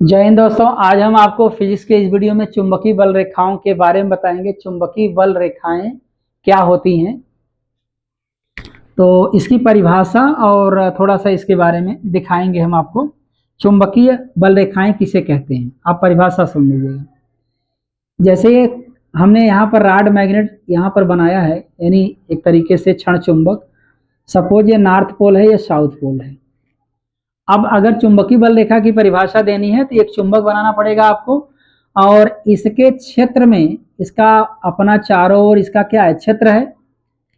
जय हिंद दोस्तों। आज हम आपको फिजिक्स के इस वीडियो में चुंबकीय बल रेखाओं के बारे में बताएंगे। चुंबकीय बल रेखाएं क्या होती हैं, तो इसकी परिभाषा और थोड़ा सा इसके बारे में दिखाएंगे हम आपको। चुंबकीय बल रेखाएं किसे कहते हैं, आप परिभाषा सुन लीजिएगा। जैसे हमने यहाँ पर रॉड मैग्नेट यहाँ पर बनाया है, यानी एक तरीके से क्षण चुंबक। सपोज ये नॉर्थ पोल है, ये साउथ पोल है। अब अगर चुंबकीय बल रेखा की परिभाषा देनी है तो एक चुंबक बनाना पड़ेगा आपको, और इसके क्षेत्र में इसका अपना चारों ओर इसका क्या है, क्षेत्र है।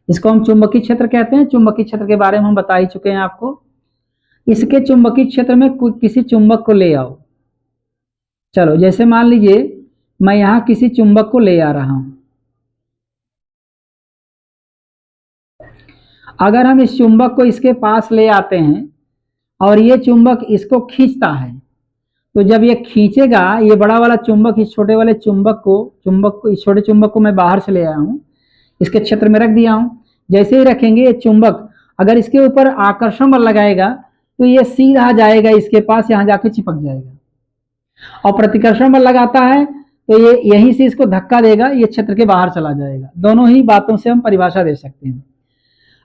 इसको हम चुंबकीय क्षेत्र कहते हैं। चुंबकीय क्षेत्र के बारे में हम बता ही चुके हैं आपको। इसके चुंबकीय क्षेत्र में किसी चुंबक को ले आओ। चलो, जैसे मान लीजिए मैं यहां किसी चुंबक को ले आ रहा हूं। अगर हम इस चुंबक को इसके पास ले आते हैं और ये चुंबक इसको खींचता है, तो जब ये खींचेगा, ये बड़ा वाला चुंबक इस छोटे वाले इस छोटे चुंबक को मैं बाहर से ले आया हूं, इसके क्षेत्र में रख दिया हूं। जैसे ही रखेंगे, ये चुंबक अगर इसके ऊपर आकर्षण बल लगाएगा तो ये सीधा जाएगा इसके पास, यहां जाके चिपक जाएगा। और प्रतिकर्षण बल लगाता है तो ये यहीं से इसको धक्का देगा, ये क्षेत्र के बाहर चला जाएगा। दोनों ही बातों से हम परिभाषा दे सकते हैं।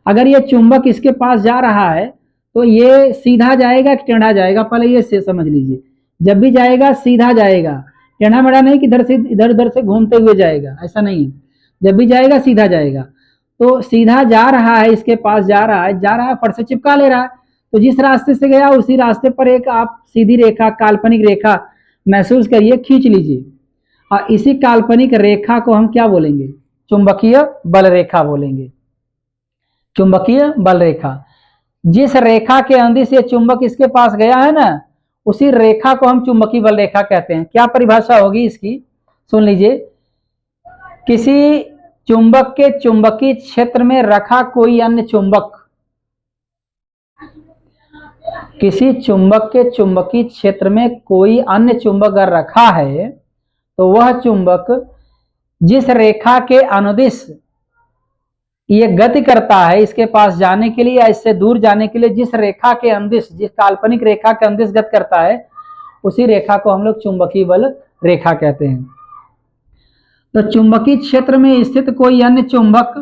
अगर ये चुंबक इसके पास जा रहा है तो ये सीधा जाएगा कि टेढ़ा जाएगा, पहले ये से समझ लीजिए। जब भी जाएगा सीधा जाएगा, टेढ़ा मेढ़ा नहीं कि इधर उधर से घूमते हुए जाएगा, ऐसा नहीं है। जब भी जाएगा सीधा जाएगा। तो सीधा जा रहा है, इसके पास जा रहा है, फट से चिपका ले रहा है। तो जिस रास्ते से गया उसी रास्ते पर एक आप सीधी रेखा, काल्पनिक रेखा महसूस करिए, खींच लीजिए। और इसी काल्पनिक रेखा को हम क्या बोलेंगे, चुंबकीय बल रेखा बोलेंगे। चुंबकीय बल रेखा, जिस रेखा के अंदर से चुंबक इसके पास गया है ना, उसी रेखा को हम चुंबकीय बल रेखा कहते हैं। क्या परिभाषा होगी इसकी, सुन लीजिए। किसी चुंबक के चुंबकीय क्षेत्र में रखा कोई अन्य चुंबक, किसी चुंबक के चुंबकीय क्षेत्र में कोई अन्य चुंबक अगर रखा है तो वह चुंबक जिस रेखा के अनुदिश ये गति करता है इसके पास जाने के लिए या इससे दूर जाने के लिए, जिस रेखा के अंदिश, जिस काल्पनिक रेखा के अंदिश गति करता है, उसी रेखा को हम लोग चुंबकीय बल रेखा कहते हैं। तो चुंबकीय क्षेत्र में स्थित कोई अन्य चुंबक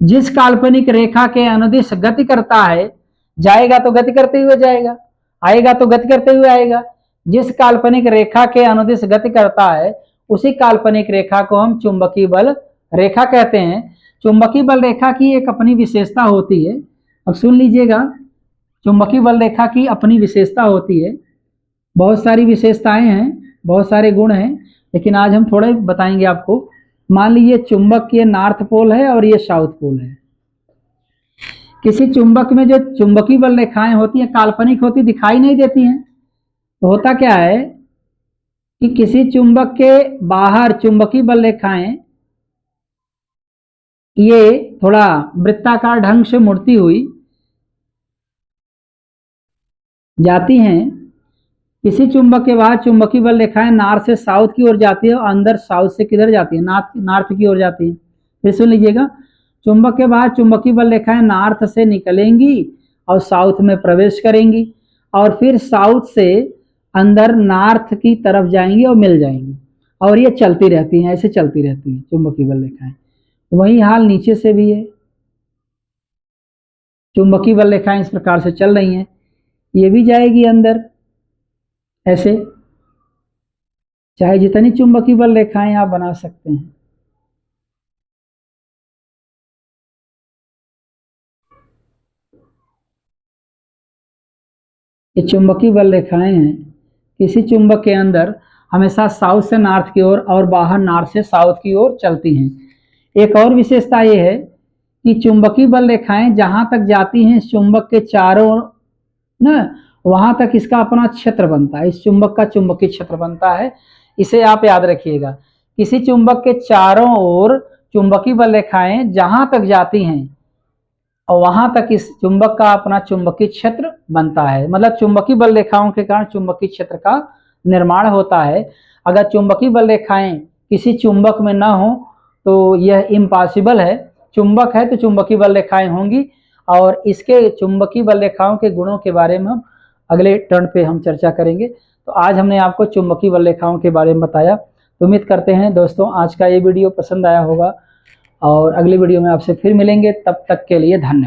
जिस काल्पनिक रेखा के अनुदिश गति करता है, जाएगा तो गति करते हुए जाएगा, आएगा तो गति करते हुए आएगा। जिस काल्पनिक रेखा के अनुदिश गति करता है उसी काल्पनिक रेखा को हम चुंबकीय बल रेखा कहते हैं। चुंबकीय बल रेखा की एक अपनी विशेषता होती है। अब सुन लीजिएगा, चुंबकीय बल रेखा की अपनी विशेषता होती है। बहुत सारी विशेषताएं हैं, बहुत सारे गुण हैं, लेकिन आज हम थोड़े बताएंगे आपको। मान लीजिए चुंबक ये नॉर्थ पोल है और ये साउथ पोल है। किसी चुंबक में जो चुंबकीय बल रेखाएं होती हैं काल्पनिक होती, दिखाई नहीं देती हैं। तो होता क्या है कि किसी चुंबक के बाहर चुंबकीय बल रेखाएं ये थोड़ा वृत्ताकार ढंग से मुड़ती हुई जाती हैं। किसी चुंबक के बाहर चुंबकीय बल रेखाएं नॉर्थ से साउथ की ओर जाती है और अंदर साउथ से किधर जाती है, नॉर्थ की ओर जाती है। फिर सुन लीजिएगा, चुंबक के बाहर चुंबकीय बल रेखाएं नॉर्थ से निकलेंगी और साउथ में प्रवेश करेंगी, और फिर साउथ से अंदर नॉर्थ की तरफ जाएंगी और मिल जाएंगी, और ये चलती रहती हैं, ऐसे चलती रहती हैं चुंबकीय बल रेखाएं। वही हाल नीचे से भी है, चुंबकीय बल रेखाएं इस प्रकार से चल रही हैं, ये भी जाएगी अंदर ऐसे। चाहे जितनी चुंबकीय बल रेखाएं आप बना सकते हैं। ये चुंबकीय बल रेखाएं हैं, किसी चुंबक के अंदर हमेशा साउथ से नॉर्थ की ओर और बाहर नॉर्थ से साउथ की ओर चलती हैं। एक और विशेषता ये है कि चुंबकीय बल रेखाएं जहां तक जाती हैं इस चुंबक के चारों ओर ना, वहां तक इसका अपना क्षेत्र बनता है, इस चुंबक का चुंबकीय क्षेत्र बनता है। इसे आप याद रखिएगा। किसी चुंबक के चारों ओर चुंबकीय बल रेखाएं जहां तक जाती हैं और वहां तक इस चुंबक का अपना चुंबकीय क्षेत्र बनता है। मतलब चुंबकीय बल रेखाओं के कारण चुंबकीय क्षेत्र का निर्माण होता है। अगर चुंबकीय बल रेखाएं किसी चुंबक में न हो तो यह इम्पॉसिबल है। चुंबक है तो चुंबकीय बल रेखाएं होंगी, और इसके चुंबकीय बल रेखाओं के गुणों के बारे में हम अगले टर्न पे हम चर्चा करेंगे। तो आज हमने आपको चुंबकीय बल रेखाओं के बारे में बताया। तो उम्मीद करते हैं दोस्तों आज का ये वीडियो पसंद आया होगा और अगली वीडियो में आपसे फिर मिलेंगे। तब तक के लिए धन्यवाद।